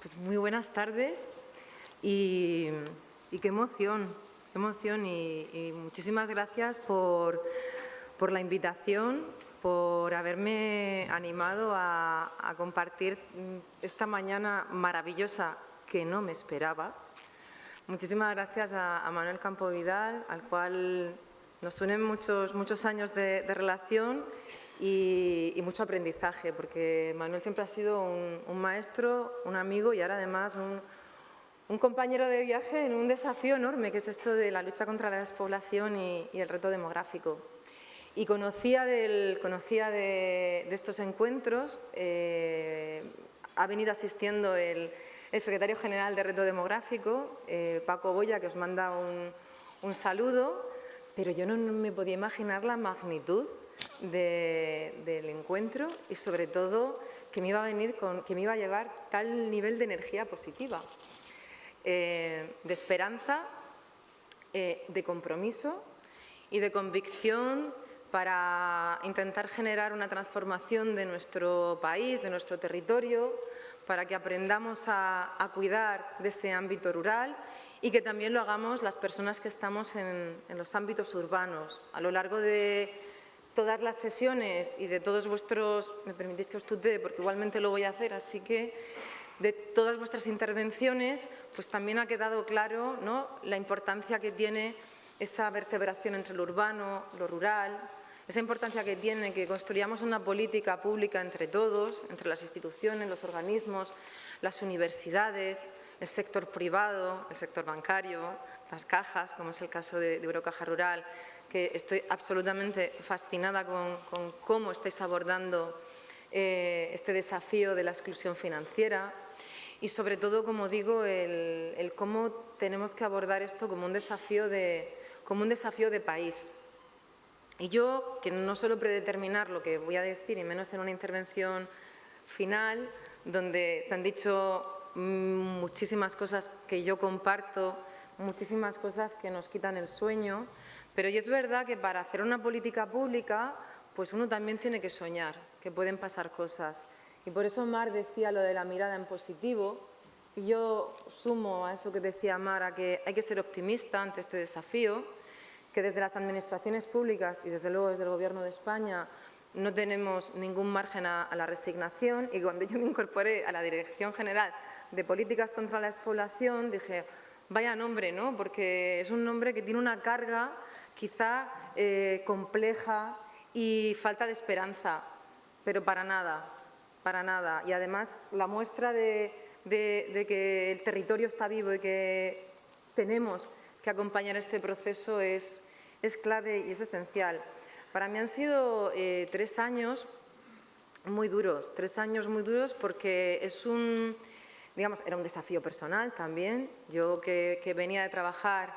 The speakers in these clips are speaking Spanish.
Pues muy buenas tardes y qué emoción y muchísimas gracias por la invitación, por haberme animado a compartir esta mañana maravillosa que no me esperaba. Muchísimas gracias a Manuel Campo Vidal, al cual nos unen muchos años de relación y mucho aprendizaje, porque Manuel siempre ha sido un maestro, un amigo y ahora además un compañero de viaje en un desafío enorme, que es esto de la lucha contra la despoblación y el reto demográfico. Y conocía de estos encuentros, ha venido asistiendo el secretario general de Reto Demográfico, Paco Boya, que os manda un saludo, pero yo no me podía imaginar la magnitud del encuentro y sobre todo que me iba a llevar tal nivel de energía positiva, de esperanza, de compromiso y de convicción para intentar generar una transformación de nuestro país, de nuestro territorio, para que aprendamos a cuidar de ese ámbito rural y que también lo hagamos las personas que estamos en los ámbitos urbanos. A lo largo de todas las sesiones y de todos vuestros, me permitís que os tutee porque igualmente lo voy a hacer, así que de todas vuestras intervenciones, pues también ha quedado claro, ¿no?, la importancia que tiene esa vertebración entre lo urbano, lo rural, esa importancia que tiene que construyamos una política pública entre todos, entre las instituciones, los organismos, las universidades, el sector privado, el sector bancario, las cajas, como es el caso de Eurocaja Rural, que estoy absolutamente fascinada con cómo estáis abordando este desafío de la exclusión financiera y sobre todo, como digo, el cómo tenemos que abordar esto como un desafío de país. Y yo, que no suelo predeterminar lo que voy a decir, y menos en una intervención final, donde se han dicho muchísimas cosas que yo comparto, muchísimas cosas que nos quitan el sueño, pero y es verdad que para hacer una política pública, pues uno también tiene que soñar, que pueden pasar cosas. Y por eso Mar decía lo de la mirada en positivo, y yo sumo a eso que decía Mar, a que hay que ser optimista ante este desafío, que desde las administraciones públicas y desde luego desde el Gobierno de España no tenemos ningún margen a la resignación, y cuando yo me incorporé a la Dirección General de Políticas contra la Despoblación dije, vaya nombre, ¿no?, porque es un nombre que tiene una carga quizá compleja y falta de esperanza, pero para nada. Y además la muestra de que el territorio está vivo y que tenemos que acompañar este proceso es clave y es esencial. Para mí han sido 3 años muy duros, porque era un desafío personal también. Yo que venía de trabajar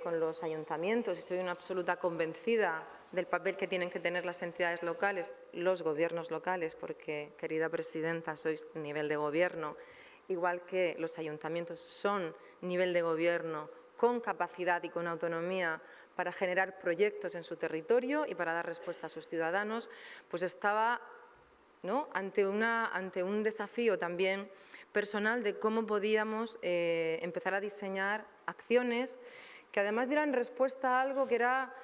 con los ayuntamientos, estoy una absoluta convencida del papel que tienen que tener las entidades locales, los gobiernos locales, porque, querida presidenta, sois nivel de gobierno, igual que los ayuntamientos son nivel de gobierno con capacidad y con autonomía para generar proyectos en su territorio y para dar respuesta a sus ciudadanos, pues estaba, ¿no?, ante un desafío también personal de cómo podíamos empezar a diseñar acciones que además dieran respuesta a algo que era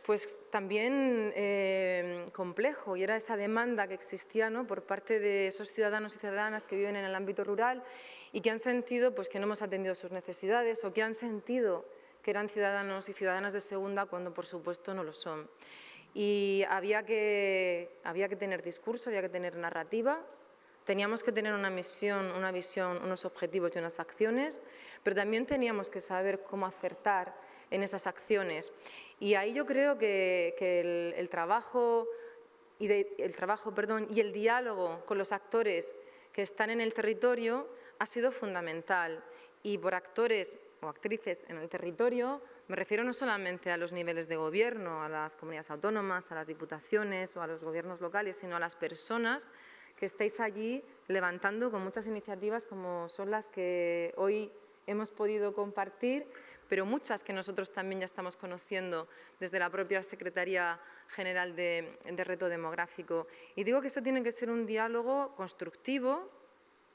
pues también complejo, y era esa demanda que existía, ¿no?, por parte de esos ciudadanos y ciudadanas que viven en el ámbito rural y que han sentido pues, que no hemos atendido sus necesidades o que han sentido que eran ciudadanos y ciudadanas de segunda cuando por supuesto no lo son. Y había que tener discurso, había que tener narrativa, teníamos que tener una misión, una visión, unos objetivos y unas acciones, pero también teníamos que saber cómo acertar en esas acciones. Y ahí yo creo que el trabajo y el diálogo con los actores que están en el territorio ha sido fundamental. Y por actores o actrices en el territorio me refiero no solamente a los niveles de gobierno, a las comunidades autónomas, a las diputaciones o a los gobiernos locales, sino a las personas que estáis allí levantando con muchas iniciativas como son las que hoy hemos podido compartir, pero muchas que nosotros también ya estamos conociendo desde la propia Secretaría General de Reto Demográfico. Y digo que esto tiene que ser un diálogo constructivo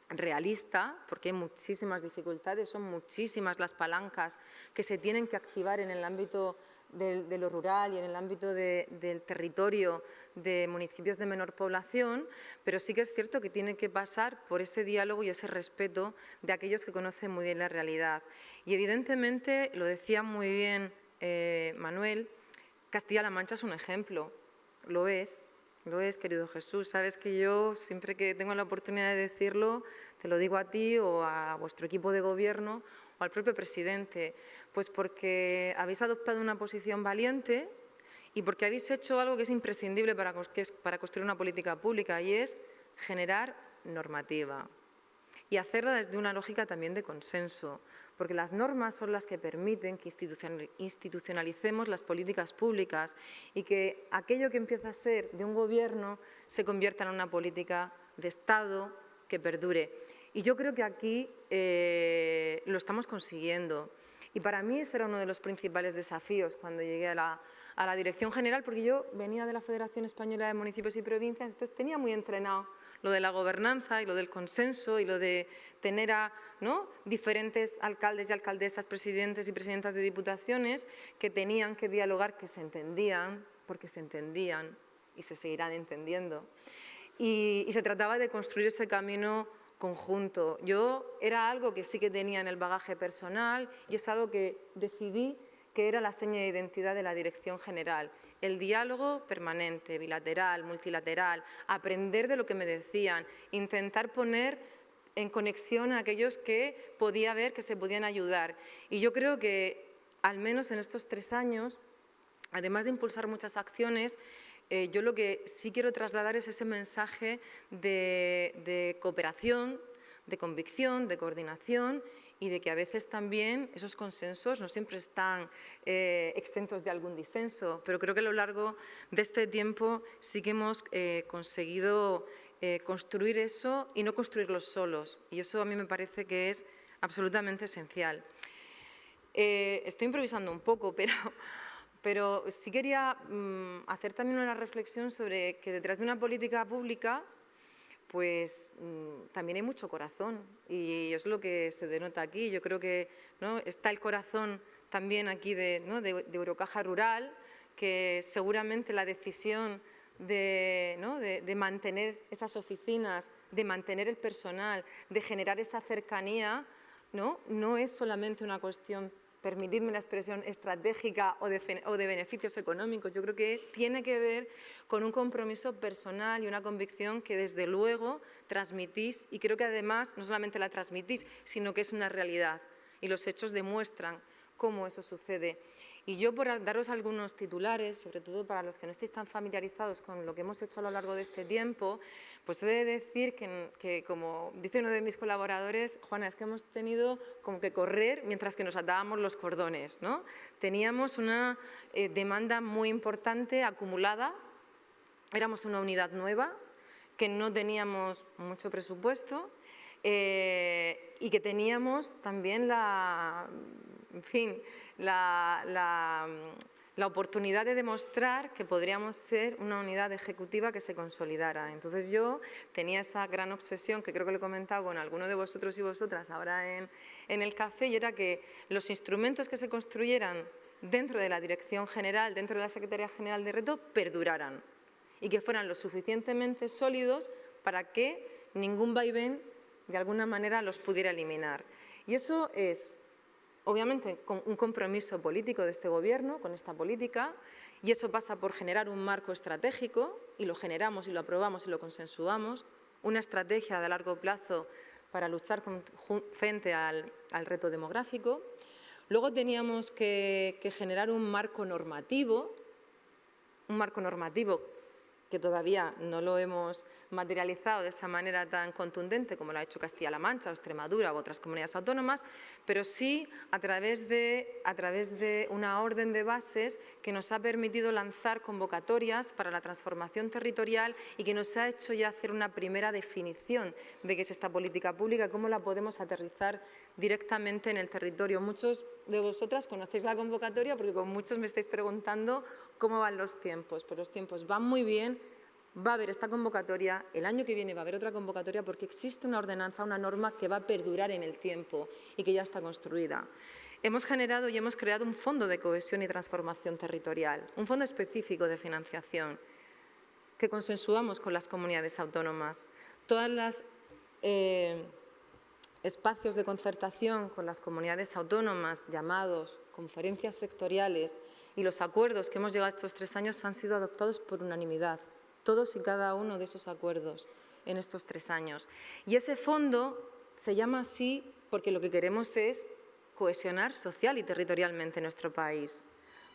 realista, porque hay muchísimas dificultades, son muchísimas las palancas que se tienen que activar en el ámbito de lo rural y en el ámbito del territorio de municipios de menor población, pero sí que es cierto que tiene que pasar por ese diálogo y ese respeto de aquellos que conocen muy bien la realidad. Y evidentemente, lo decía muy bien Manuel, Castilla-La Mancha es un ejemplo, lo es, querido Jesús. Sabes que yo, siempre que tengo la oportunidad de decirlo, te lo digo a ti o a vuestro equipo de gobierno o al propio presidente, pues porque habéis adoptado una posición valiente y porque habéis hecho algo que es imprescindible para construir una política pública, y es generar normativa y hacerla desde una lógica también de consenso, porque las normas son las que permiten que institucionalicemos las políticas públicas y que aquello que empieza a ser de un gobierno se convierta en una política de Estado que perdure. Y yo creo que aquí lo estamos consiguiendo. Y para mí ese era uno de los principales desafíos cuando llegué a la Dirección General, porque yo venía de la Federación Española de Municipios y Provincias, entonces tenía muy entrenado lo de la gobernanza y lo del consenso y lo de tener a diferentes alcaldes y alcaldesas, presidentes y presidentas de diputaciones que tenían que dialogar, que se entendían, porque se entendían y se seguirán entendiendo. Y se trataba de construir ese camino conjunto. Yo era algo que sí que tenía en el bagaje personal y es algo que decidí que era la seña de identidad de la Dirección General. El diálogo permanente, bilateral, multilateral, aprender de lo que me decían, intentar poner en conexión a aquellos que podía ver que se podían ayudar. Y yo creo que, al menos en estos 3 años, además de impulsar muchas acciones, yo lo que sí quiero trasladar es ese mensaje de cooperación, de convicción, de coordinación y de que a veces también esos consensos no siempre están exentos de algún disenso, pero creo que a lo largo de este tiempo sí que hemos conseguido construir eso y no construirlo solos, y eso a mí me parece que es absolutamente esencial. Estoy improvisando un poco, pero sí quería hacer también una reflexión sobre que detrás de una política pública pues también hay mucho corazón, y es lo que se denota aquí. Yo creo que está el corazón también aquí de Eurocaja Rural, que seguramente la decisión de mantener esas oficinas, de mantener el personal, de generar esa cercanía, no es solamente una cuestión, permitidme la expresión, estratégica o de beneficios económicos. Yo creo que tiene que ver con un compromiso personal y una convicción que desde luego transmitís, y creo que además no solamente la transmitís, sino que es una realidad y los hechos demuestran cómo eso sucede. Y yo, por daros algunos titulares, sobre todo para los que no estéis tan familiarizados con lo que hemos hecho a lo largo de este tiempo, pues he de decir que como dice uno de mis colaboradores, Juana, es que hemos tenido como que correr mientras que nos atábamos los cordones, ¿no? Teníamos una demanda muy importante acumulada, éramos una unidad nueva, que no teníamos mucho presupuesto y que teníamos también la oportunidad de demostrar que podríamos ser una unidad ejecutiva que se consolidara. Entonces yo tenía esa gran obsesión, que creo que lo he comentado con alguno de vosotros y vosotras ahora en el café, y era que los instrumentos que se construyeran dentro de la Dirección General, dentro de la Secretaría General de Reto, perduraran y que fueran lo suficientemente sólidos para que ningún vaivén de alguna manera los pudiera eliminar. Y eso es, obviamente, un compromiso político de este Gobierno con esta política, y eso pasa por generar un marco estratégico, y lo generamos y lo aprobamos y lo consensuamos, una estrategia de largo plazo para luchar frente al reto demográfico. Luego teníamos que generar un marco normativo que todavía no lo hemos materializado de esa manera tan contundente como lo ha hecho Castilla-La Mancha o Extremadura u otras comunidades autónomas, pero sí a través de una orden de bases que nos ha permitido lanzar convocatorias para la transformación territorial y que nos ha hecho ya hacer una primera definición de qué es esta política pública, cómo la podemos aterrizar directamente en el territorio. Muchos de vosotras conocéis la convocatoria porque con muchos me estáis preguntando cómo van los tiempos. Pues los tiempos van muy bien. va a haber esta convocatoria, el año que viene va a haber otra convocatoria porque existe una ordenanza, una norma que va a perdurar en el tiempo y que ya está construida. Hemos generado y hemos creado un fondo de cohesión y transformación territorial, un fondo específico de financiación que consensuamos con las comunidades autónomas. Todos los espacios de concertación con las comunidades autónomas, llamados conferencias sectoriales, y los acuerdos que hemos llegado estos 3 años han sido adoptados por unanimidad, todos y cada uno de esos acuerdos en estos 3 años. Y ese fondo se llama así porque lo que queremos es cohesionar social y territorialmente nuestro país.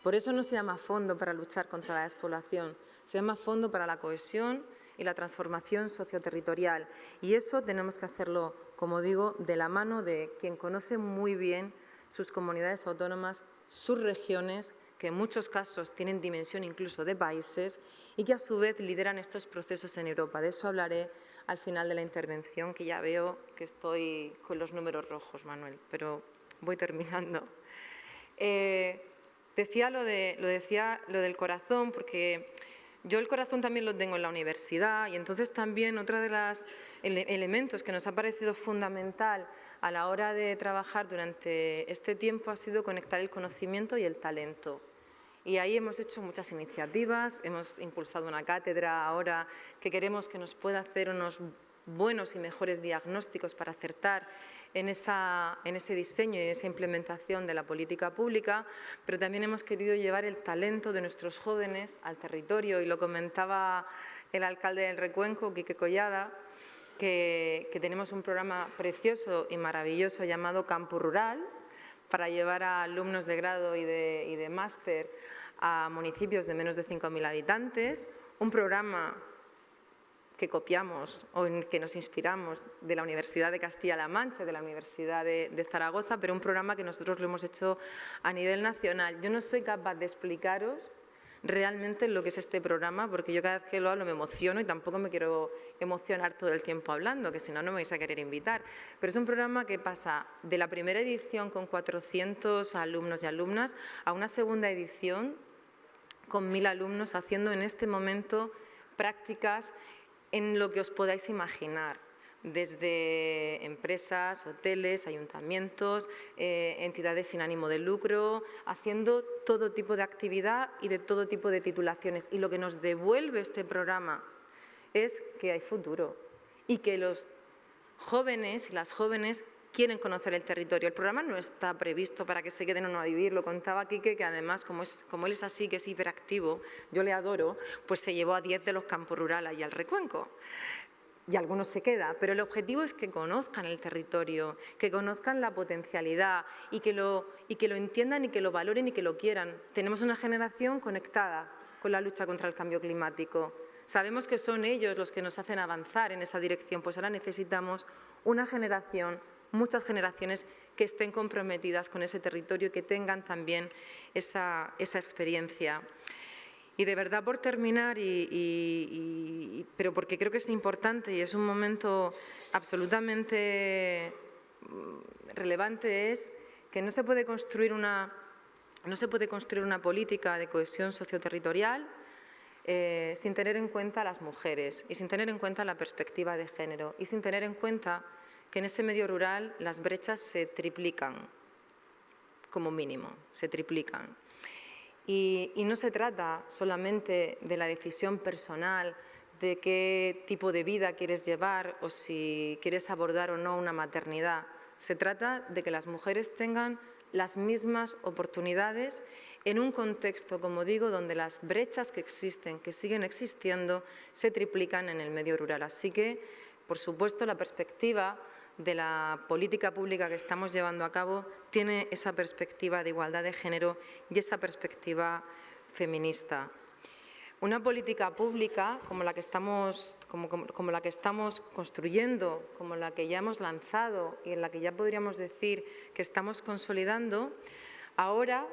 Por eso no se llama Fondo para luchar contra la despoblación, se llama Fondo para la cohesión y la transformación socioterritorial. Y eso tenemos que hacerlo, como digo, de la mano de quien conoce muy bien sus comunidades autónomas, sus regiones, que en muchos casos tienen dimensión incluso de países y que a su vez lideran estos procesos en Europa. De eso hablaré al final de la intervención, que ya veo que estoy con los números rojos, Manuel, pero voy terminando. Decía lo del corazón, porque yo el corazón también lo tengo en la universidad y entonces también otro de los elementos que nos ha parecido fundamental a la hora de trabajar durante este tiempo ha sido conectar el conocimiento y el talento. Y ahí hemos hecho muchas iniciativas, hemos impulsado una cátedra ahora que queremos que nos pueda hacer unos buenos y mejores diagnósticos para acertar en ese diseño y en esa implementación de la política pública, pero también hemos querido llevar el talento de nuestros jóvenes al territorio, y lo comentaba el alcalde del Recuenco, Quique Collada, que tenemos un programa precioso y maravilloso llamado Campo Rural, para llevar a alumnos de grado y de máster a municipios de menos de 5.000 habitantes, un programa que copiamos o en que nos inspiramos de la Universidad de Castilla-La Mancha, de la Universidad de Zaragoza, pero un programa que nosotros lo hemos hecho a nivel nacional. Yo no soy capaz de explicaros realmente lo que es este programa, porque yo cada vez que lo hablo me emociono y tampoco me quiero emocionar todo el tiempo hablando, que si no, no me vais a querer invitar. Pero es un programa que pasa de la primera edición con 400 alumnos y alumnas a una segunda edición con 1.000 alumnos haciendo en este momento prácticas en lo que os podáis imaginar, desde empresas, hoteles, ayuntamientos, entidades sin ánimo de lucro, haciendo todo tipo de actividad y de todo tipo de titulaciones. Y lo que nos devuelve este programa es que hay futuro y que los jóvenes y las jóvenes quieren conocer el territorio. El programa no está previsto para que se queden o no a vivir. Lo contaba Quique, que además, como él es así, que es hiperactivo, yo le adoro, pues se llevó a 10 de los campos rurales y al Recuenco. Y algunos se queda, pero el objetivo es que conozcan el territorio, que conozcan la potencialidad y que lo entiendan y que lo valoren y que lo quieran. Tenemos una generación conectada con la lucha contra el cambio climático. Sabemos que son ellos los que nos hacen avanzar en esa dirección, pues ahora necesitamos una generación, muchas generaciones que estén comprometidas con ese territorio y que tengan también esa experiencia. Y de verdad, por terminar, pero porque creo que es importante y es un momento absolutamente relevante, es que no se puede construir una política de cohesión socioterritorial sin tener en cuenta a las mujeres y sin tener en cuenta la perspectiva de género y sin tener en cuenta que en ese medio rural las brechas se triplican, como mínimo, se triplican. Y no se trata solamente de la decisión personal de qué tipo de vida quieres llevar o si quieres abordar o no una maternidad. Se trata de que las mujeres tengan las mismas oportunidades en un contexto, como digo, donde las brechas que existen, que siguen existiendo, se triplican en el medio rural. Así que, por supuesto, la perspectiva de la política pública que estamos llevando a cabo tiene esa perspectiva de igualdad de género y esa perspectiva feminista. Una política pública como la que estamos construyendo, como la que ya hemos lanzado y en la que ya podríamos decir que estamos consolidando, ahora,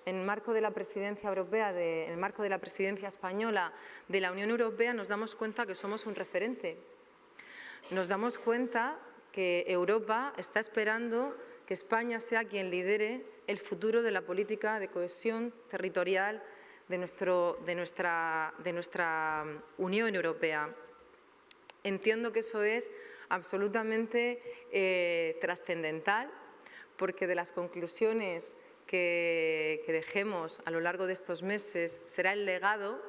en el marco de la presidencia europea, en el marco de la presidencia española de la Unión Europea, nos damos cuenta que somos un referente. Nos damos cuenta que Europa está esperando que España sea quien lidere el futuro de la política de cohesión territorial de nuestra Unión Europea. Entiendo que eso es absolutamente trascendental, porque de las conclusiones que dejemos a lo largo de estos meses será el legado.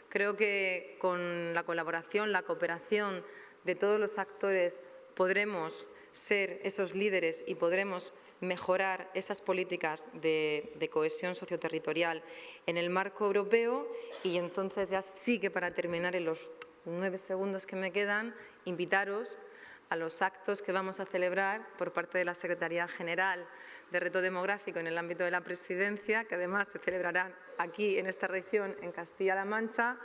Creo que con la colaboración, la cooperación de todos los actores podremos ser esos líderes y podremos mejorar esas políticas de cohesión socioterritorial en el marco europeo. Y entonces ya sí que, para terminar, en los 9 segundos que me quedan, invitaros a los actos que vamos a celebrar por parte de la Secretaría General de Reto Demográfico en el ámbito de la Presidencia, que además se celebrarán aquí en esta región, en Castilla-La Mancha,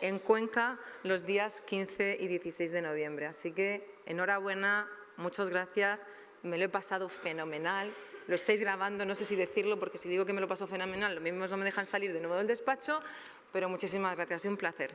en Cuenca, los días 15 y 16 de noviembre. Así que enhorabuena, muchas gracias, me lo he pasado fenomenal. Lo estáis grabando, no sé si decirlo, porque si digo que me lo paso fenomenal, lo mismo no me dejan salir de nuevo del despacho, pero muchísimas gracias, ha sido un placer.